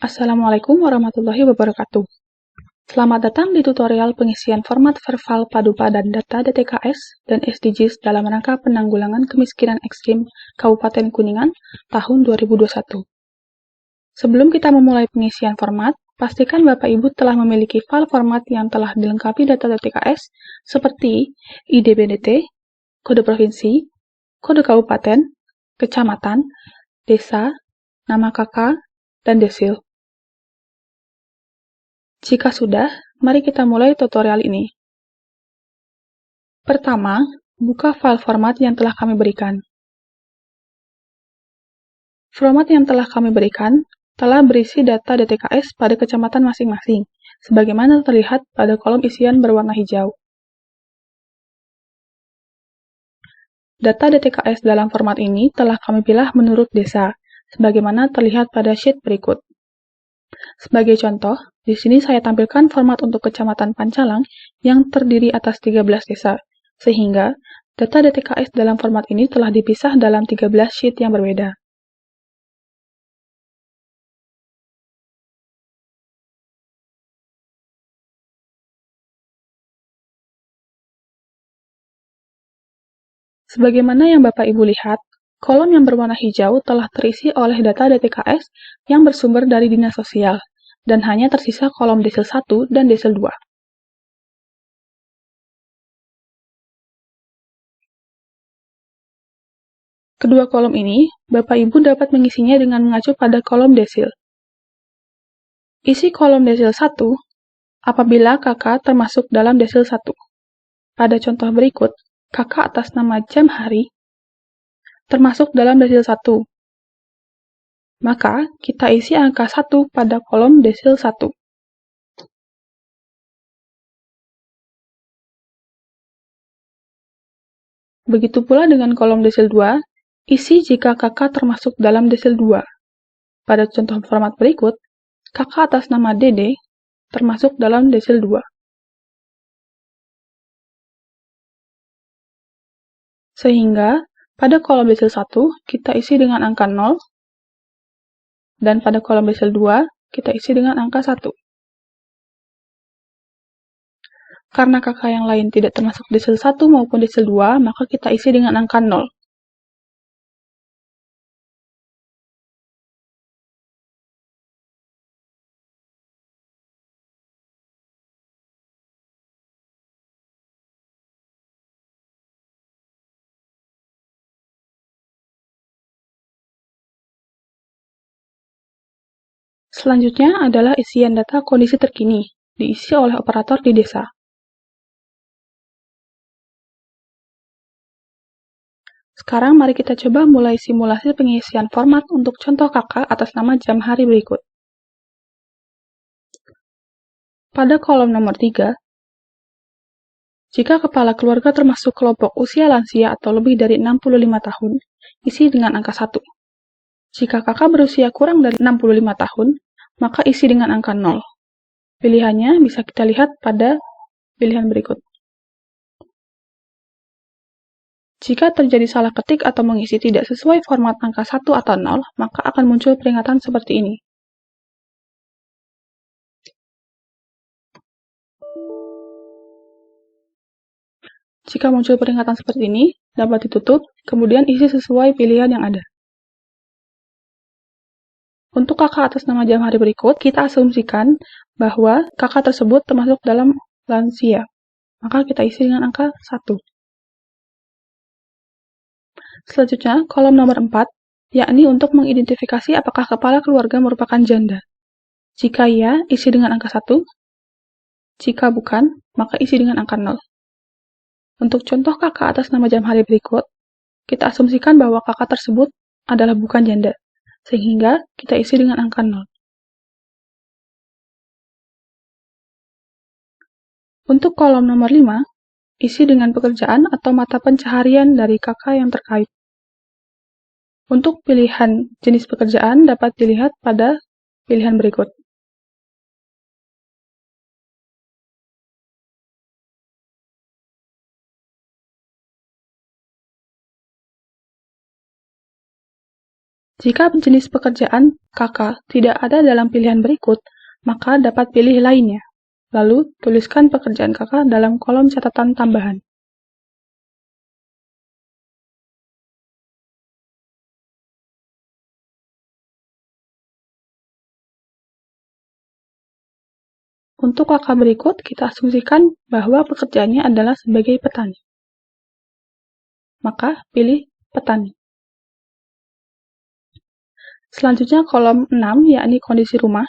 Assalamualaikum warahmatullahi wabarakatuh. Selamat datang di tutorial pengisian format verbal Padupa dan Data DTKS dan SDGs dalam rangka penanggulangan kemiskinan ekstrim Kabupaten Kuningan tahun 2021. Sebelum kita memulai pengisian format, pastikan Bapak Ibu telah memiliki file format yang telah dilengkapi data DTKS seperti ID BDT, kode provinsi, kode kabupaten, kecamatan, desa, nama kakak, dan desil. Jika sudah, mari kita mulai tutorial ini. Pertama, buka file format yang telah kami berikan. Format yang telah kami berikan telah berisi data DTKS pada kecamatan masing-masing, sebagaimana terlihat pada kolom isian berwarna hijau. Data DTKS dalam format ini telah kami pilih menurut desa, sebagaimana terlihat pada sheet berikut. Sebagai contoh, di sini saya tampilkan format untuk Kecamatan Pancalang yang terdiri atas 13 desa, sehingga data DTKS dalam format ini telah dipisah dalam 13 sheet yang berbeda. Sebagaimana yang Bapak Ibu lihat, kolom yang berwarna hijau telah terisi oleh data DTKS yang bersumber dari Dinas Sosial, dan hanya tersisa kolom desil 1 dan desil 2. Kedua kolom ini, Bapak Ibu dapat mengisinya dengan mengacu pada kolom desil. Isi kolom desil 1 apabila kakak termasuk dalam desil 1. Pada contoh berikut, kakak atas nama jam hari termasuk dalam desil 1. Maka, kita isi angka 1 pada kolom desil 1. Begitu pula dengan kolom desil 2, isi jika kakak termasuk dalam desil 2. Pada contoh format berikut, kakak atas nama Dede termasuk dalam desil 2. Sehingga, pada kolom desil 1, kita isi dengan angka 0, dan pada kolom desil 2, kita isi dengan angka 1. Karena kakak yang lain tidak termasuk desil 1 maupun desil 2, maka kita isi dengan angka 0. Selanjutnya adalah isian data kondisi terkini, diisi oleh operator di desa. Sekarang mari kita coba mulai simulasi pengisian format untuk contoh kakak atas nama jam hari berikut. Pada kolom nomor 3, jika kepala keluarga termasuk kelompok usia lansia atau lebih dari 65 tahun, isi dengan angka 1. Jika kakak berusia kurang dari 65 tahun, maka isi dengan angka 0. Pilihannya bisa kita lihat pada pilihan berikut. Jika terjadi salah ketik atau mengisi tidak sesuai format angka 1 atau 0, maka akan muncul peringatan seperti ini. Jika muncul peringatan seperti ini, dapat ditutup, kemudian isi sesuai pilihan yang ada. Untuk kakak atas nama jam hari berikut, kita asumsikan bahwa kakak tersebut termasuk dalam lansia. Maka kita isi dengan angka 1. Selanjutnya, kolom nomor 4, yakni untuk mengidentifikasi apakah kepala keluarga merupakan janda. Jika iya, isi dengan angka 1. Jika bukan, maka isi dengan angka 0. Untuk contoh kakak atas nama jam hari berikut, kita asumsikan bahwa kakak tersebut adalah bukan janda, sehingga kita isi dengan angka 0. Untuk kolom nomor 5, isi dengan pekerjaan atau mata pencaharian dari kakak yang terkait. Untuk pilihan jenis pekerjaan dapat dilihat pada pilihan berikut. Jika jenis pekerjaan kakak tidak ada dalam pilihan berikut, maka dapat pilih lainnya. Lalu, tuliskan pekerjaan kakak dalam kolom catatan tambahan. Untuk kakak berikut, kita asumsikan bahwa pekerjaannya adalah sebagai petani. Maka, pilih petani. Selanjutnya, kolom 6, yakni kondisi rumah.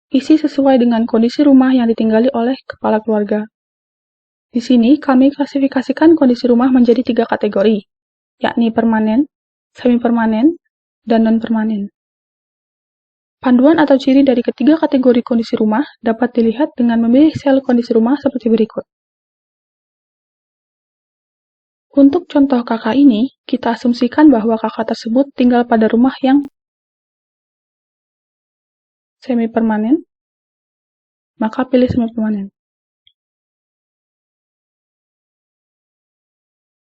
Isi sesuai dengan kondisi rumah yang ditinggali oleh kepala keluarga. Di sini, kami klasifikasikan kondisi rumah menjadi 3 kategori, yakni permanen, semi-permanen, dan non-permanen. Panduan atau ciri dari ketiga kategori kondisi rumah dapat dilihat dengan memilih sel kondisi rumah seperti berikut. Untuk contoh kakak ini, kita asumsikan bahwa kakak tersebut tinggal pada rumah yang semi-permanen, maka pilih semi-permanen.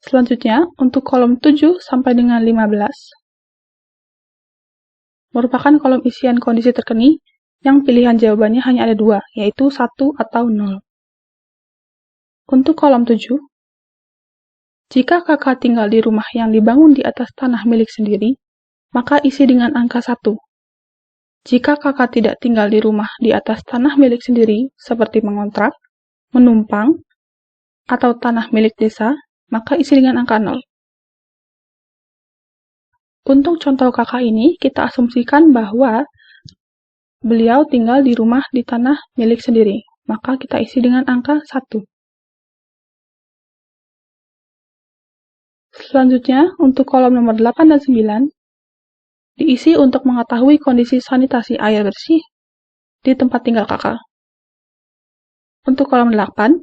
Selanjutnya, untuk kolom 7 sampai dengan 15, merupakan kolom isian kondisi terkini yang pilihan jawabannya hanya ada 2, yaitu 1 atau 0. Untuk kolom 7, jika kakak tinggal di rumah yang dibangun di atas tanah milik sendiri, maka isi dengan angka 1. Jika kakak tidak tinggal di rumah di atas tanah milik sendiri, seperti mengontrak, menumpang, atau tanah milik desa, maka isi dengan angka 0. Untuk contoh kakak ini, kita asumsikan bahwa beliau tinggal di rumah di tanah milik sendiri, maka kita isi dengan angka 1. Selanjutnya, untuk kolom nomor 8 dan 9, diisi untuk mengetahui kondisi sanitasi air bersih di tempat tinggal kakak. Untuk kolom 8,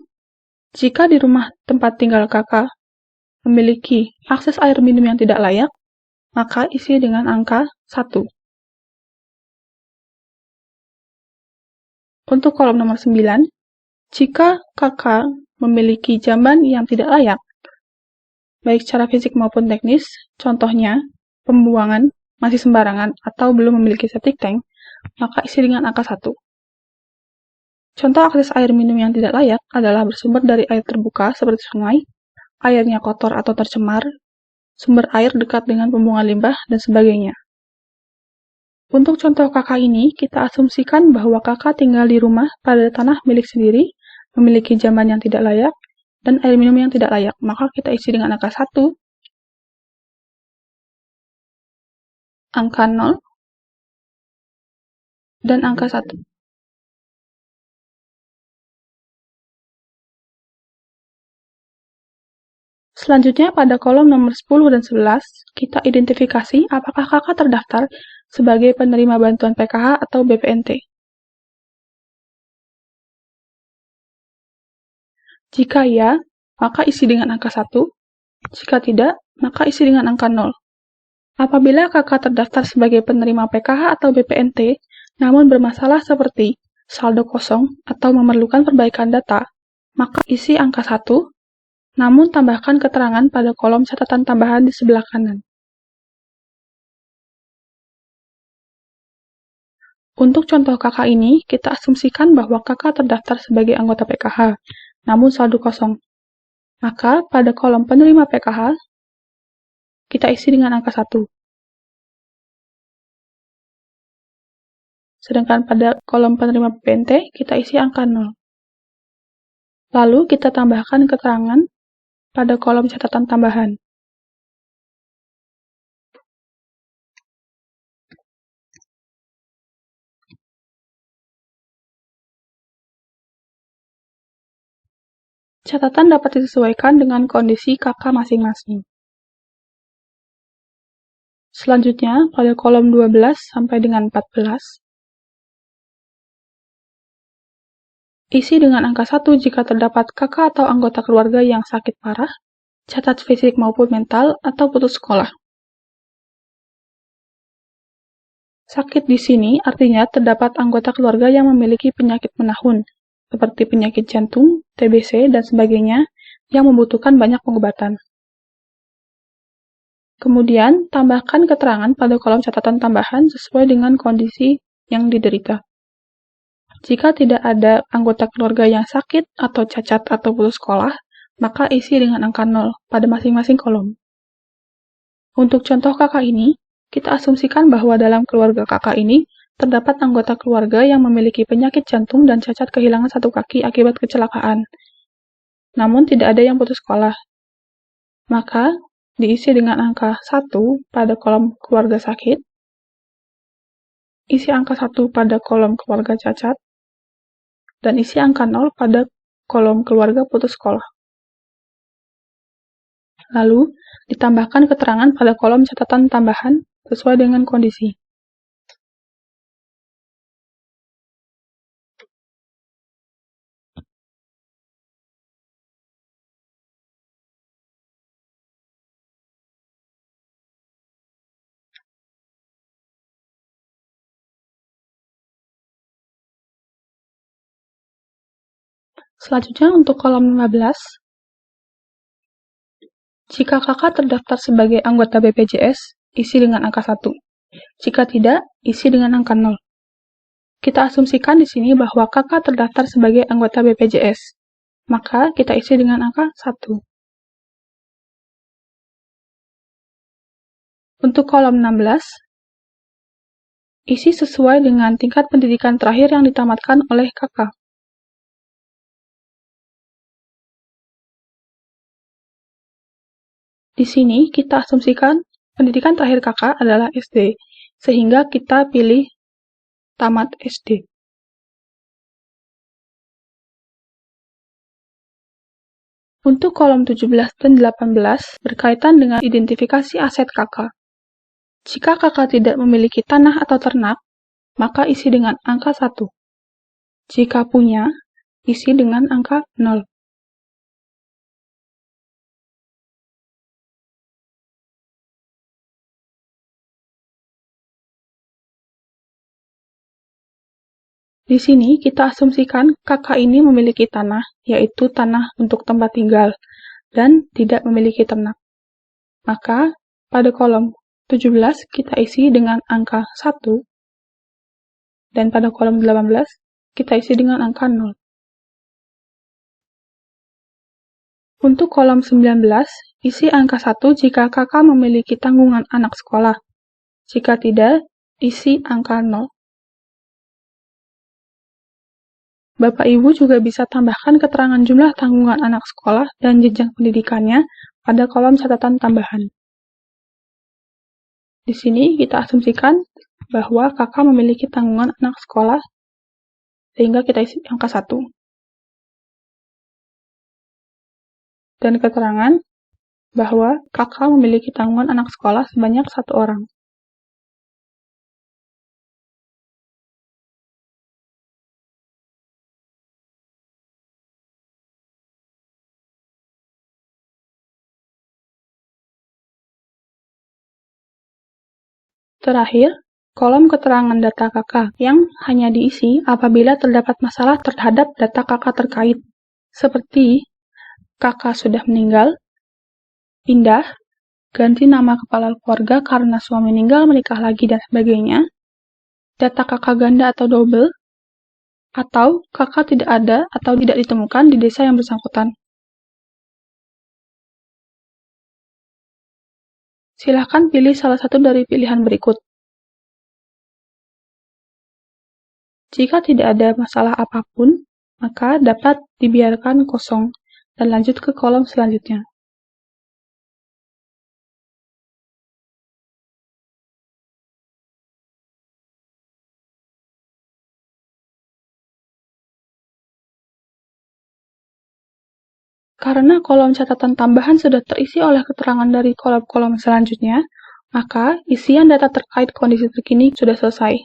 jika di rumah tempat tinggal kakak memiliki akses air minum yang tidak layak, maka isi dengan angka 1. Untuk kolom nomor 9, jika kakak memiliki jamban yang tidak layak, baik secara fisik maupun teknis, contohnya pembuangan masih sembarangan atau belum memiliki septic tank, maka isi dengan angka 1. Contoh akses air minum yang tidak layak adalah bersumber dari air terbuka seperti sungai, airnya kotor atau tercemar, sumber air dekat dengan pembuangan limbah, dan sebagainya. Untuk contoh kakak ini, kita asumsikan bahwa kakak tinggal di rumah pada tanah milik sendiri, memiliki jamban yang tidak layak, dan air minum yang tidak layak, maka kita isi dengan angka 1, angka 0, dan angka 1. Selanjutnya, pada kolom nomor 10 dan 11, kita identifikasi apakah kakak terdaftar sebagai penerima bantuan PKH atau BPNT. Jika ya, maka isi dengan angka 1. Jika tidak, maka isi dengan angka 0. Apabila kakak terdaftar sebagai penerima PKH atau BPNT, namun bermasalah seperti saldo kosong atau memerlukan perbaikan data, maka isi angka 1, namun tambahkan keterangan pada kolom catatan tambahan di sebelah kanan. Untuk contoh kakak ini, kita asumsikan bahwa kakak terdaftar sebagai anggota PKH, namun saldo kosong. Maka, pada kolom penerima PKH, kita isi dengan angka 1. Sedangkan pada kolom penerima BPNT, kita isi angka 0. Lalu, kita tambahkan keterangan pada kolom catatan tambahan. Catatan dapat disesuaikan dengan kondisi kakak masing-masing. Selanjutnya, pada kolom 12 sampai dengan 14, isi dengan angka 1 jika terdapat kakak atau anggota keluarga yang sakit parah, cacat fisik maupun mental, atau putus sekolah. Sakit di sini artinya terdapat anggota keluarga yang memiliki penyakit menahun, seperti penyakit jantung, TBC, dan sebagainya, yang membutuhkan banyak pengobatan. Kemudian, tambahkan keterangan pada kolom catatan tambahan sesuai dengan kondisi yang diderita. Jika tidak ada anggota keluarga yang sakit atau cacat atau putus sekolah, maka isi dengan angka 0 pada masing-masing kolom. Untuk contoh kakak ini, kita asumsikan bahwa dalam keluarga kakak ini, terdapat anggota keluarga yang memiliki penyakit jantung dan cacat kehilangan satu kaki akibat kecelakaan. Namun tidak ada yang putus sekolah. Maka, diisi dengan angka 1 pada kolom keluarga sakit, isi angka 1 pada kolom keluarga cacat, dan isi angka 0 pada kolom keluarga putus sekolah. Lalu, ditambahkan keterangan pada kolom catatan tambahan sesuai dengan kondisi. Selanjutnya untuk kolom 15, jika kakak terdaftar sebagai anggota BPJS, isi dengan angka 1. Jika tidak, isi dengan angka 0. Kita asumsikan di sini bahwa kakak terdaftar sebagai anggota BPJS, maka kita isi dengan angka 1. Untuk kolom 16, isi sesuai dengan tingkat pendidikan terakhir yang ditamatkan oleh kakak. Di sini kita asumsikan pendidikan terakhir kakak adalah SD, sehingga kita pilih tamat SD. Untuk kolom 17 dan 18 berkaitan dengan identifikasi aset kakak. Jika kakak tidak memiliki tanah atau ternak, maka isi dengan angka 1. Jika punya, isi dengan angka 0. Di sini kita asumsikan kakak ini memiliki tanah, yaitu tanah untuk tempat tinggal, dan tidak memiliki ternak. Maka, pada kolom 17 kita isi dengan angka 1, dan pada kolom 18 kita isi dengan angka 0. Untuk kolom 19, isi angka 1 jika kakak memiliki tanggungan anak sekolah. Jika tidak, isi angka 0. Bapak Ibu juga bisa tambahkan keterangan jumlah tanggungan anak sekolah dan jenjang pendidikannya pada kolom catatan tambahan. Di sini kita asumsikan bahwa kakak memiliki tanggungan anak sekolah, sehingga kita isi angka 1. Dan keterangan bahwa kakak memiliki tanggungan anak sekolah sebanyak 1 orang. Terakhir, kolom keterangan data kakak yang hanya diisi apabila terdapat masalah terhadap data kakak terkait, seperti kakak sudah meninggal, pindah, ganti nama kepala keluarga karena suami meninggal, menikah lagi, dan sebagainya, data kakak ganda atau double, atau kakak tidak ada atau tidak ditemukan di desa yang bersangkutan. Silakan pilih salah satu dari pilihan berikut. Jika tidak ada masalah apapun, maka dapat dibiarkan kosong dan lanjut ke kolom selanjutnya. Karena kolom catatan tambahan sudah terisi oleh keterangan dari kolom-kolom selanjutnya, maka isian data terkait kondisi terkini sudah selesai.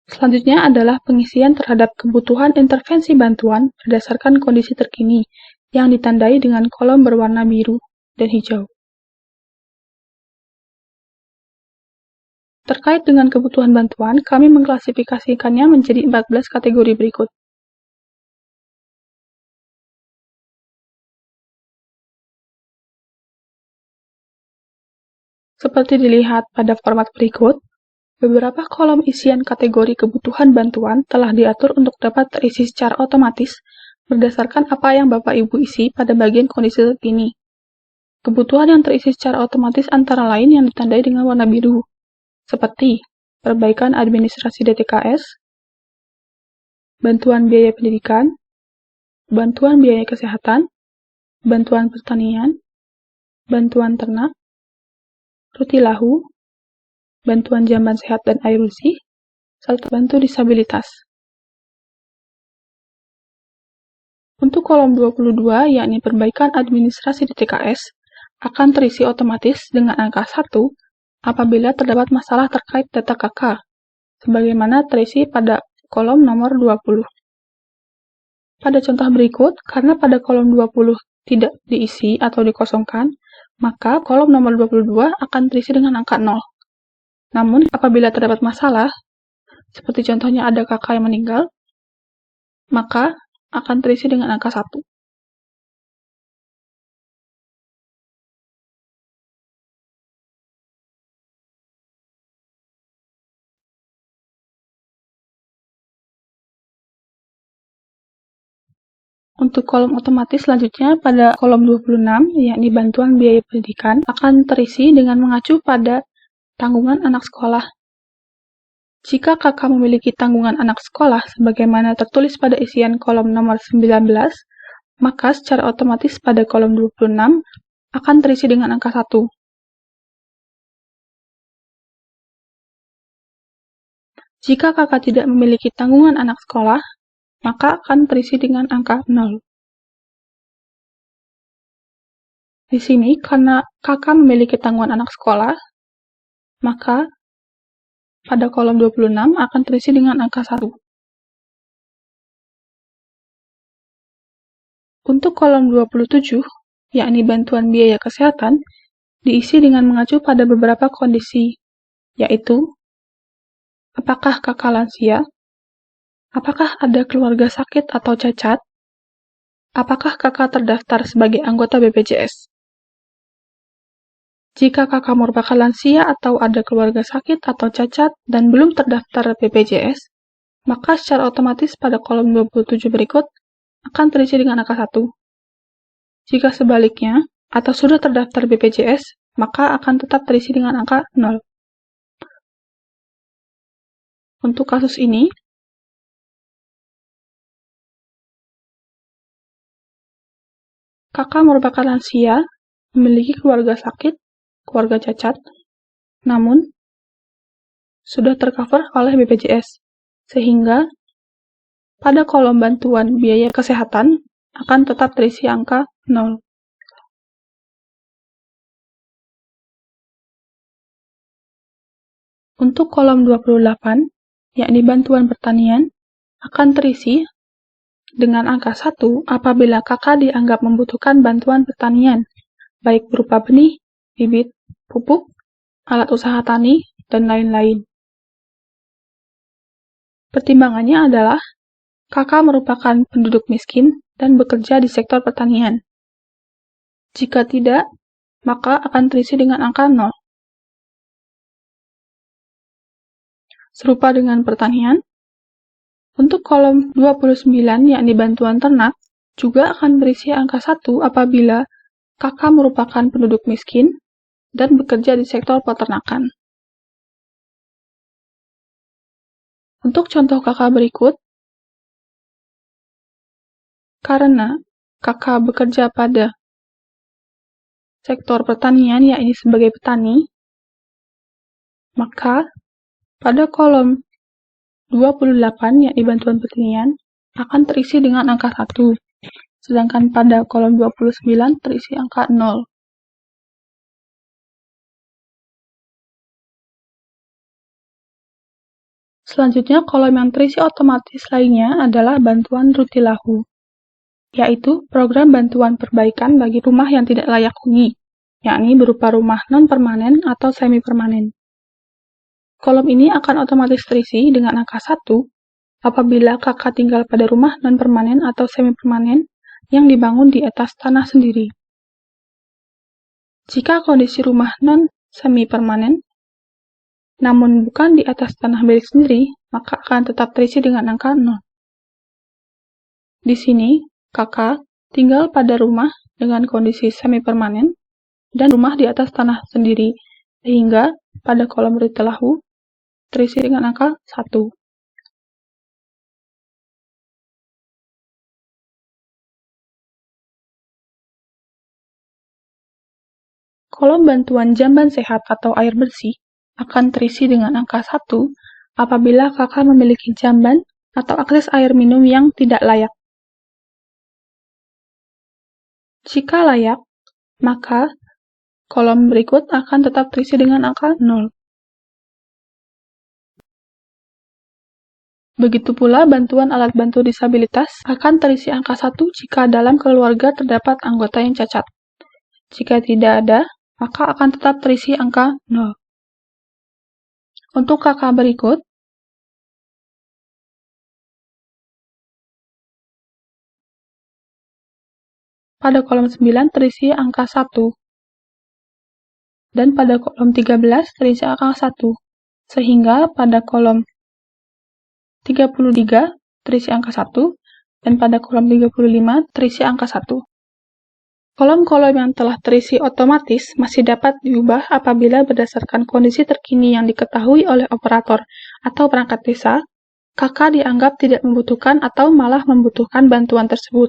Selanjutnya adalah pengisian terhadap kebutuhan intervensi bantuan berdasarkan kondisi terkini, yang ditandai dengan kolom berwarna biru dan hijau. Terkait dengan kebutuhan bantuan, kami mengklasifikasikannya menjadi 14 kategori berikut. Seperti dilihat pada format berikut, beberapa kolom isian kategori kebutuhan bantuan telah diatur untuk dapat terisi secara otomatis berdasarkan apa yang Bapak Ibu isi pada bagian kondisi terkini. Kebutuhan yang terisi secara otomatis antara lain yang ditandai dengan warna biru, seperti perbaikan administrasi DTKS, bantuan biaya pendidikan, bantuan biaya kesehatan, bantuan pertanian, bantuan ternak, rutilahu, bantuan jamban sehat dan air bersih, serta bantu disabilitas. Untuk kolom 22, yakni perbaikan administrasi DTKS, akan terisi otomatis dengan angka 1 apabila terdapat masalah terkait data KK, sebagaimana terisi pada kolom nomor 20. Pada contoh berikut, karena pada kolom 20 tidak diisi atau dikosongkan, maka kolom nomor 22 akan terisi dengan angka 0. Namun, apabila terdapat masalah, seperti contohnya ada kakak yang meninggal, maka akan terisi dengan angka 1. Untuk kolom otomatis selanjutnya pada kolom 26, yakni bantuan biaya pendidikan, akan terisi dengan mengacu pada tanggungan anak sekolah. Jika kakak memiliki tanggungan anak sekolah sebagaimana tertulis pada isian kolom nomor 19, maka secara otomatis pada kolom 26 akan terisi dengan angka 1. Jika kakak tidak memiliki tanggungan anak sekolah, maka akan terisi dengan angka 0. Di sini, karena kakak memiliki tanggungan anak sekolah, maka pada kolom 26 akan terisi dengan angka 1. Untuk kolom 27, yakni bantuan biaya kesehatan, diisi dengan mengacu pada beberapa kondisi, yaitu apakah kakak lansia, apakah ada keluarga sakit atau cacat, apakah kakak terdaftar sebagai anggota BPJS. Jika kakak merupakan lansia atau ada keluarga sakit atau cacat dan belum terdaftar BPJS, maka secara otomatis pada kolom 27 berikut akan terisi dengan angka 1. Jika sebaliknya, atau sudah terdaftar BPJS, maka akan tetap terisi dengan angka 0. Untuk kasus ini, kakak merupakan lansia, memiliki keluarga sakit, keluarga cacat, namun sudah tercover oleh BPJS, sehingga pada kolom bantuan biaya kesehatan akan tetap terisi angka 0. Untuk kolom 28, yakni bantuan pertanian, akan terisi dengan angka 1 apabila kakak dianggap membutuhkan bantuan pertanian, baik berupa benih, bibit, pupuk, alat usaha tani, dan lain-lain. Pertimbangannya adalah kakak merupakan penduduk miskin dan bekerja di sektor pertanian. Jika tidak, maka akan terisi dengan angka 0. Serupa dengan pertanian, untuk kolom 29 yakni bantuan ternak, juga akan berisi angka 1 apabila kakak merupakan penduduk miskin dan bekerja di sektor peternakan. Untuk contoh kakak berikut, karena kakak bekerja pada sektor pertanian, yakni sebagai petani, maka pada kolom 28, yakni bantuan pertanian, akan terisi dengan angka 1, sedangkan pada kolom 29 terisi angka 0. Selanjutnya, kolom yang terisi otomatis lainnya adalah bantuan rutilahu, yaitu program bantuan perbaikan bagi rumah yang tidak layak huni, yakni berupa rumah non-permanen atau semi-permanen. Kolom ini akan otomatis terisi dengan angka 1 apabila kakak tinggal pada rumah non-permanen atau semi-permanen yang dibangun di atas tanah sendiri. Jika kondisi rumah semi-permanen, namun bukan di atas tanah milik sendiri, maka akan tetap terisi dengan angka 0. Di sini, kakak tinggal pada rumah dengan kondisi semi-permanen dan rumah di atas tanah sendiri, sehingga pada kolom Ritelahu terisi dengan angka 1. Kolom bantuan jamban sehat atau air bersih akan terisi dengan angka 1 apabila kakak memiliki jamban atau akses air minum yang tidak layak. Jika layak, maka kolom berikut akan tetap terisi dengan angka 0. Begitu pula bantuan alat bantu disabilitas akan terisi angka 1 jika dalam keluarga terdapat anggota yang cacat. Jika tidak ada, maka akan tetap terisi angka 0. Untuk kakak berikut, pada kolom 9 terisi angka 1, dan pada kolom 13 terisi angka 1, sehingga pada kolom 33 terisi angka 1, dan pada kolom 35 terisi angka 1. Kolom-kolom yang telah terisi otomatis masih dapat diubah apabila berdasarkan kondisi terkini yang diketahui oleh operator atau perangkat desa, kakak dianggap tidak membutuhkan atau malah membutuhkan bantuan tersebut.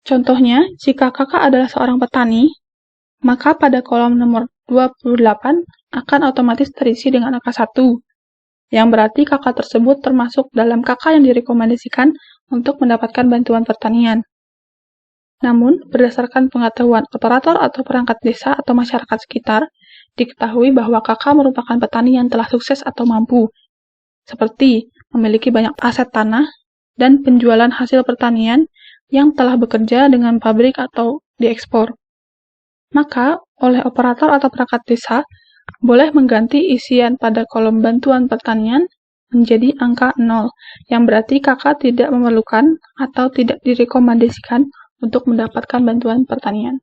Contohnya, jika kakak adalah seorang petani, maka pada kolom nomor 28 akan otomatis terisi dengan angka 1, yang berarti kakak tersebut termasuk dalam kakak yang direkomendasikan untuk mendapatkan bantuan pertanian. Namun, berdasarkan pengetahuan operator atau perangkat desa atau masyarakat sekitar, diketahui bahwa kakak merupakan petani yang telah sukses atau mampu, seperti memiliki banyak aset tanah dan penjualan hasil pertanian yang telah bekerja dengan pabrik atau diekspor. Maka, oleh operator atau perangkat desa, boleh mengganti isian pada kolom bantuan pertanian menjadi angka 0, yang berarti kakak tidak memerlukan atau tidak direkomendasikan untuk mendapatkan bantuan pertanian.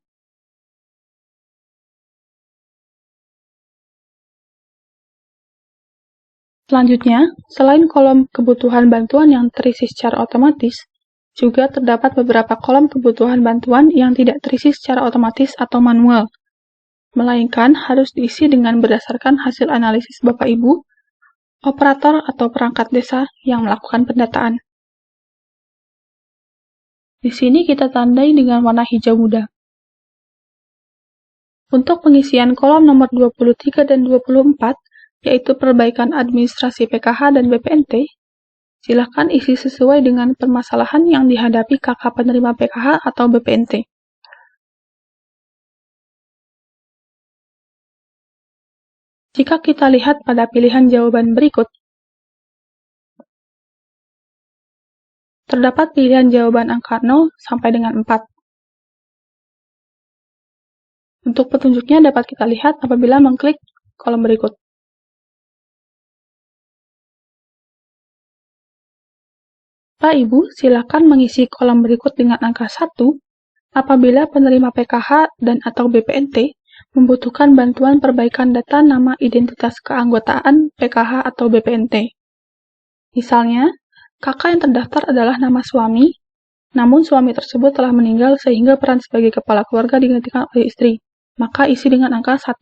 Selanjutnya, selain kolom kebutuhan bantuan yang terisi secara otomatis, juga terdapat beberapa kolom kebutuhan bantuan yang tidak terisi secara otomatis atau manual, melainkan harus diisi dengan berdasarkan hasil analisis Bapak Ibu, operator atau perangkat desa yang melakukan pendataan. Di sini kita tandai dengan warna hijau muda. Untuk pengisian kolom nomor 23 dan 24, yaitu perbaikan administrasi PKH dan BPNT, silakan isi sesuai dengan permasalahan yang dihadapi kakak penerima PKH atau BPNT. Jika kita lihat pada pilihan jawaban berikut, terdapat pilihan jawaban angka 0 sampai dengan 4. Untuk petunjuknya dapat kita lihat apabila mengklik kolom berikut. Bapak Ibu, silakan mengisi kolom berikut dengan angka 1 apabila penerima PKH dan atau BPNT membutuhkan bantuan perbaikan data nama identitas keanggotaan PKH atau BPNT. Misalnya, kakak yang terdaftar adalah nama suami, namun suami tersebut telah meninggal sehingga peran sebagai kepala keluarga digantikan oleh istri. Maka isi dengan angka 1.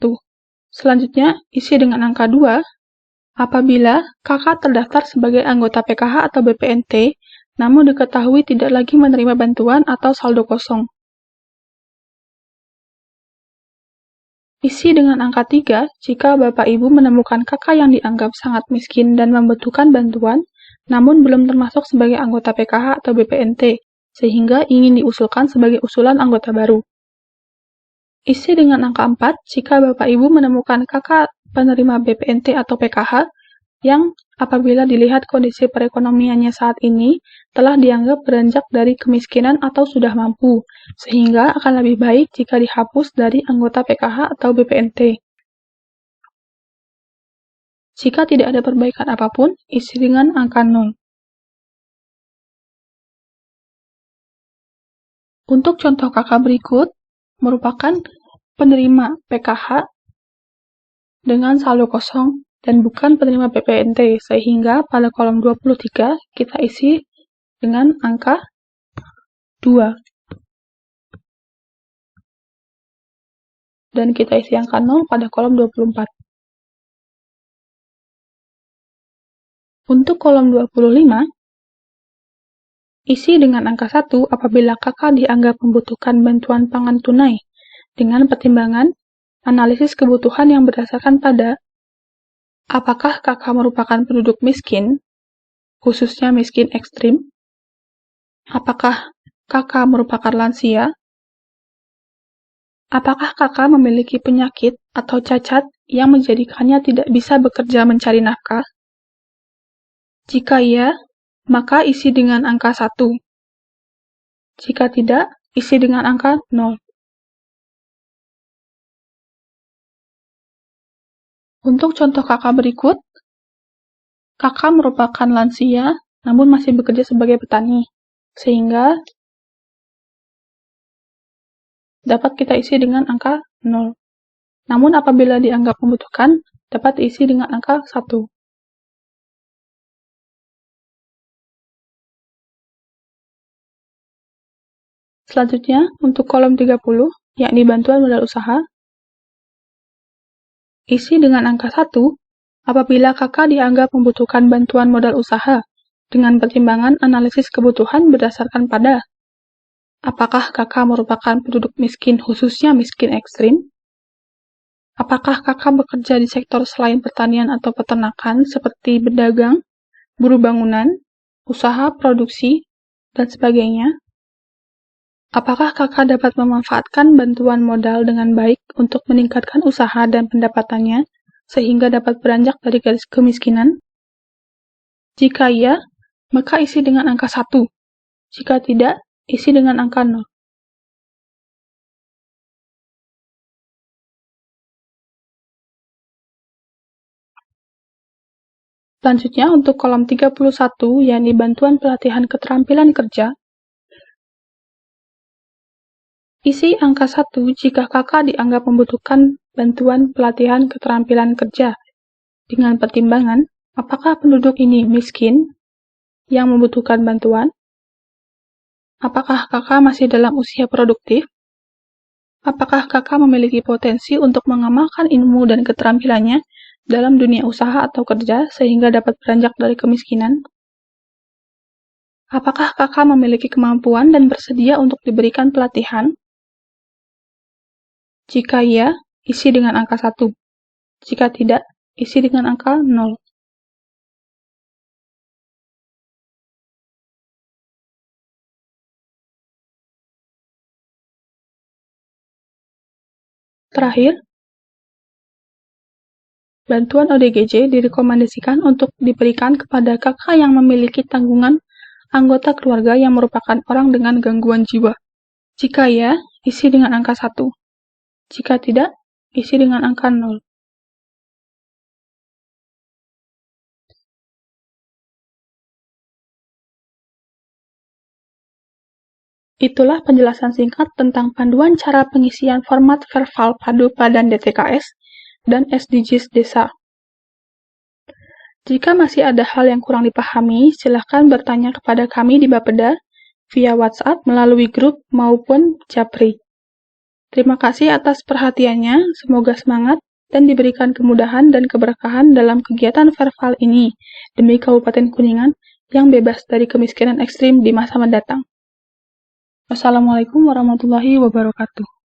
Selanjutnya, isi dengan angka 2 apabila kakak terdaftar sebagai anggota PKH atau BPNT, namun diketahui tidak lagi menerima bantuan atau saldo kosong. Isi dengan angka 3 jika Bapak Ibu menemukan kakak yang dianggap sangat miskin dan membutuhkan bantuan, namun belum termasuk sebagai anggota PKH atau BPNT, sehingga ingin diusulkan sebagai usulan anggota baru. Isi dengan angka 4 jika Bapak Ibu menemukan kakak penerima BPNT atau PKH yang apabila dilihat kondisi perekonomiannya saat ini telah dianggap beranjak dari kemiskinan atau sudah mampu, sehingga akan lebih baik jika dihapus dari anggota PKH atau BPNT. Jika tidak ada perbaikan apapun, isi dengan angka 0. Untuk contoh kakak berikut, merupakan penerima PKH dengan saldo kosong dan bukan penerima PPNT, sehingga pada kolom 23 kita isi dengan angka 2. Dan kita isi angka 0 pada kolom 24. Untuk kolom 25, isi dengan angka 1 apabila kakak dianggap membutuhkan bantuan pangan tunai dengan pertimbangan analisis kebutuhan yang berdasarkan pada apakah kakak merupakan penduduk miskin, khususnya miskin ekstrim, apakah kakak merupakan lansia, apakah kakak memiliki penyakit atau cacat yang menjadikannya tidak bisa bekerja mencari nafkah? Jika iya, maka isi dengan angka 1. Jika tidak, isi dengan angka 0. Untuk contoh kakak berikut, kakak merupakan lansia namun masih bekerja sebagai petani, sehingga dapat kita isi dengan angka 0. Namun apabila dianggap membutuhkan, dapat diisi dengan angka 1. Selanjutnya, untuk kolom 30, yakni bantuan modal usaha, isi dengan angka 1 apabila kakak dianggap membutuhkan bantuan modal usaha dengan pertimbangan analisis kebutuhan berdasarkan pada apakah kakak merupakan penduduk miskin khususnya miskin ekstrim, apakah kakak bekerja di sektor selain pertanian atau peternakan seperti berdagang, buruh bangunan, usaha produksi, dan sebagainya, apakah kakak dapat memanfaatkan bantuan modal dengan baik untuk meningkatkan usaha dan pendapatannya sehingga dapat beranjak dari garis kemiskinan? Jika iya, maka isi dengan angka 1. Jika tidak, isi dengan angka 0. Selanjutnya, untuk kolom 31, yakni bantuan pelatihan keterampilan kerja, isi angka 1 jika kakak dianggap membutuhkan bantuan pelatihan keterampilan kerja dengan pertimbangan apakah penduduk ini miskin yang membutuhkan bantuan, apakah kakak masih dalam usia produktif, apakah kakak memiliki potensi untuk mengamalkan ilmu dan keterampilannya dalam dunia usaha atau kerja sehingga dapat beranjak dari kemiskinan, apakah kakak memiliki kemampuan dan bersedia untuk diberikan pelatihan? Jika iya, isi dengan angka 1. Jika tidak, isi dengan angka 0. Terakhir, bantuan ODGJ direkomendasikan untuk diberikan kepada kakak yang memiliki tanggungan anggota keluarga yang merupakan orang dengan gangguan jiwa. Jika iya, isi dengan angka 1. Jika tidak, isi dengan angka 0. Itulah penjelasan singkat tentang panduan cara pengisian format verbal padu padan DTKS dan SDGs Desa. Jika masih ada hal yang kurang dipahami, silakan bertanya kepada kami di Bapeda via WhatsApp melalui grup maupun Japri. Terima kasih atas perhatiannya, semoga semangat dan diberikan kemudahan dan keberkahan dalam kegiatan verbal ini demi Kabupaten Kuningan yang bebas dari kemiskinan ekstrim di masa mendatang. Wassalamualaikum warahmatullahi wabarakatuh.